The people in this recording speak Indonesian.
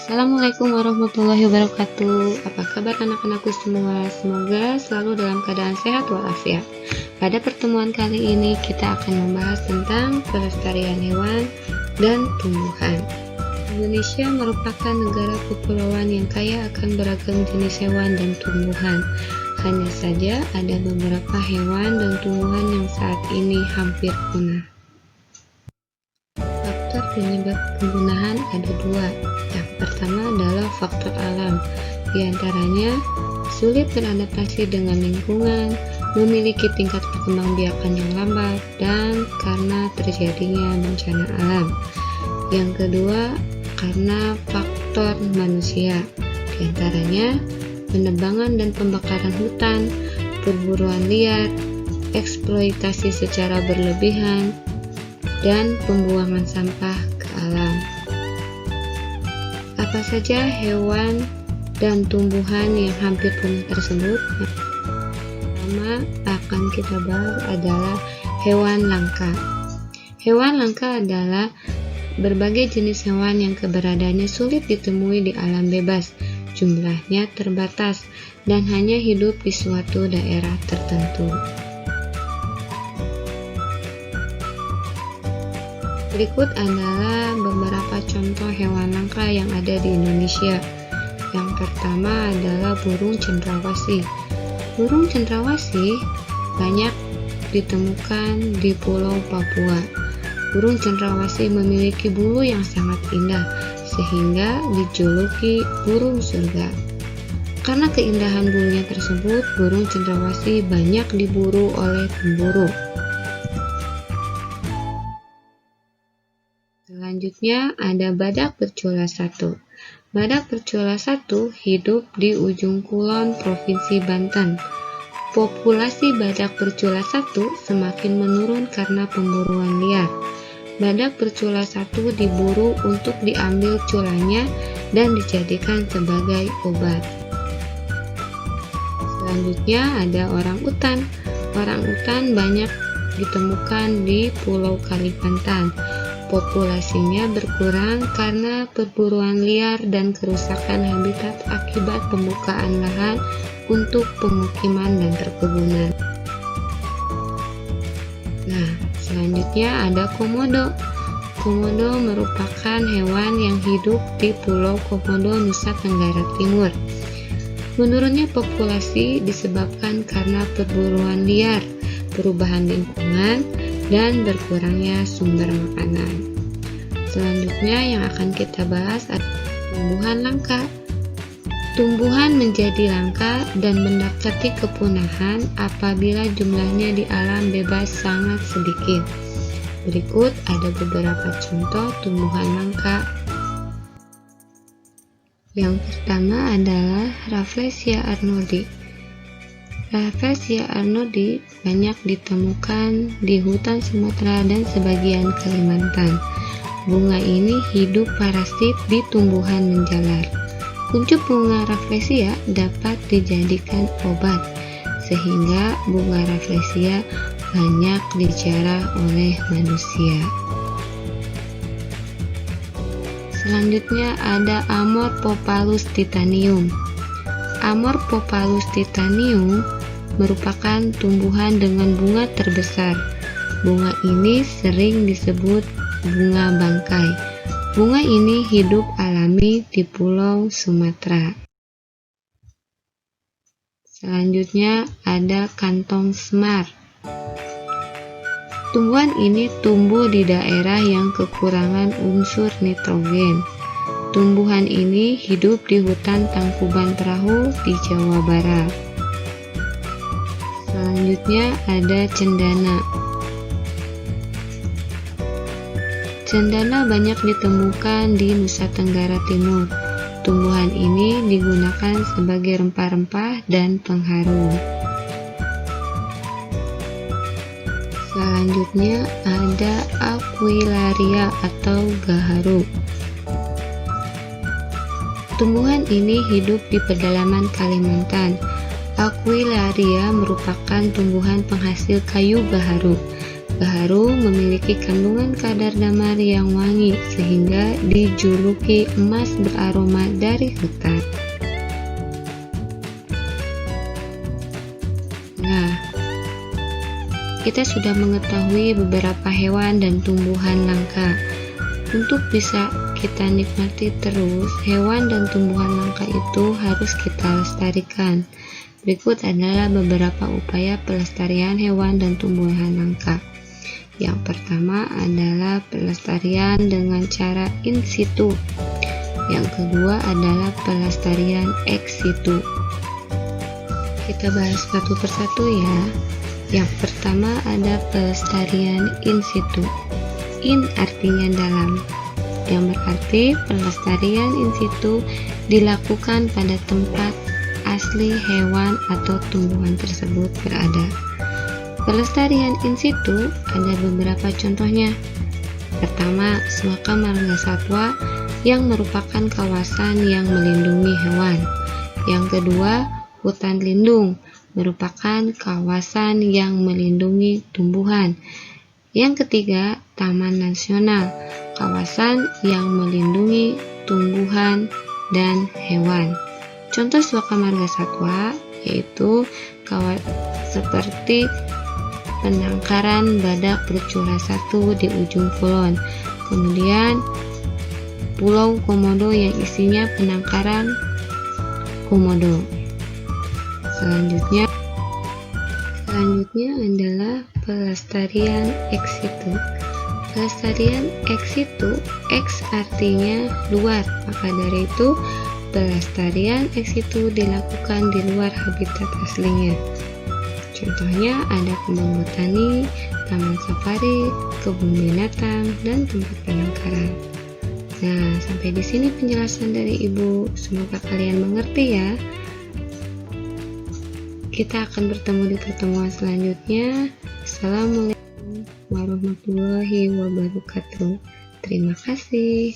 Assalamualaikum warahmatullahi wabarakatuh. Apa kabar anak-anakku semua? Semoga selalu dalam keadaan sehat walafiat. Pada pertemuan kali ini kita akan membahas tentang pelestarian hewan dan tumbuhan. Indonesia merupakan negara kepulauan yang kaya akan beragam jenis hewan dan tumbuhan. Hanya saja ada beberapa hewan dan tumbuhan yang saat ini hampir punah. Faktor penyebab kepunahan ada dua. Yang pertama adalah faktor alam, di antaranya sulit beradaptasi dengan lingkungan, memiliki tingkat perkembangbiakan yang lambat, dan karena terjadinya bencana alam. Yang kedua, karena faktor manusia, di antaranya penebangan dan pembakaran hutan, perburuan liar, eksploitasi secara berlebihan, dan pembuangan sampah ke alam. Apa saja hewan dan tumbuhan yang hampir punah tersebut? Pertama akan kita bahas adalah hewan langka. Hewan langka adalah berbagai jenis hewan yang keberadaannya sulit ditemui di alam bebas, jumlahnya terbatas, dan hanya hidup di suatu daerah tertentu. Berikut adalah beberapa contoh hewan langka yang ada di Indonesia. Yang pertama adalah burung cendrawasih. Burung cendrawasih banyak ditemukan di Pulau Papua. Burung cendrawasih memiliki bulu yang sangat indah, sehingga dijuluki burung surga. Karena keindahan bulunya tersebut, burung cendrawasih banyak diburu oleh pemburu. Selanjutnya ada badak bercula satu. Badak bercula satu hidup di ujung kulon Provinsi Banten. Populasi badak bercula satu semakin menurun karena pemburuan liar. Badak bercula satu diburu untuk diambil culanya dan dijadikan sebagai obat. Selanjutnya ada orangutan. Orangutan banyak ditemukan di Pulau Kalimantan. Populasinya berkurang karena perburuan liar dan kerusakan habitat akibat pembukaan lahan untuk pemukiman dan perkebunan. Nah, selanjutnya ada komodo. Komodo merupakan hewan yang hidup di Pulau Komodo, Nusa Tenggara Timur. Menurunnya populasi disebabkan karena perburuan liar, perubahan lingkungan, dan berkurangnya sumber makanan. Selanjutnya yang akan kita bahas adalah tumbuhan langka. Tumbuhan menjadi langka dan mendekati kepunahan apabila jumlahnya di alam bebas sangat sedikit. Berikut ada beberapa contoh tumbuhan langka. Yang pertama adalah Rafflesia arnoldii. Rafflesia arnoldii banyak ditemukan di hutan Sumatera dan sebagian Kalimantan. Bunga ini hidup parasit di tumbuhan menjalar. Kuncup bunga Rafflesia dapat dijadikan obat, sehingga bunga Rafflesia banyak dijarah oleh manusia. Selanjutnya ada Amorphophallus titanium. Amorphophallus titanium merupakan tumbuhan dengan bunga terbesar. Bunga ini sering disebut bunga bangkai. Bunga ini hidup alami di Pulau Sumatera. Selanjutnya ada kantong semar. Tumbuhan ini tumbuh di daerah yang kekurangan unsur nitrogen. Tumbuhan ini hidup di hutan Tangkuban Perahu di Jawa Barat. Selanjutnya ada cendana. Cendana banyak ditemukan di Nusa Tenggara Timur. Tumbuhan ini digunakan sebagai rempah-rempah dan pengharum. Selanjutnya ada Aquilaria atau gaharu. Tumbuhan ini hidup di pedalaman Kalimantan. Aquilaria merupakan tumbuhan penghasil kayu gaharu. Gaharu memiliki kandungan kadar damar yang wangi sehingga dijuluki emas beraroma dari hutan. Nah, kita sudah mengetahui beberapa hewan dan tumbuhan langka. Untuk bisa kita nikmati terus, hewan dan tumbuhan langka itu harus kita lestarikan. Berikut adalah beberapa upaya pelestarian hewan dan tumbuhan langka. Yang pertama adalah pelestarian dengan cara in situ. Yang kedua adalah pelestarian ex situ. Kita bahas satu persatu ya. Yang pertama ada pelestarian in situ. In artinya dalam, yang berarti pelestarian in situ dilakukan pada tempat asli hewan atau tumbuhan tersebut berada. Pelestarian in situ ada beberapa contohnya. Pertama, Suaka Marga Satwa yang merupakan kawasan yang melindungi hewan. Yang kedua, hutan lindung merupakan kawasan yang melindungi tumbuhan. Yang ketiga, Taman Nasional, kawasan yang melindungi tumbuhan dan hewan. Contoh Suaka Marga Satwa yaitu seperti penangkaran badak bercula 1 di ujung kulon, kemudian Pulau Komodo yang isinya penangkaran komodo. Selanjutnya adalah pelestarian ex situ. Pelestarian ex situ, ex artinya luar, maka dari itu pelestarian ex situ dilakukan di luar habitat aslinya. Contohnya ada kebun botani, taman safari, kebun binatang, dan tempat penangkaran. Nah, sampai di sini penjelasan dari Ibu. Semoga kalian mengerti ya. Kita akan bertemu di pertemuan selanjutnya. Assalamualaikum warahmatullahi wabarakatuh. Terima kasih.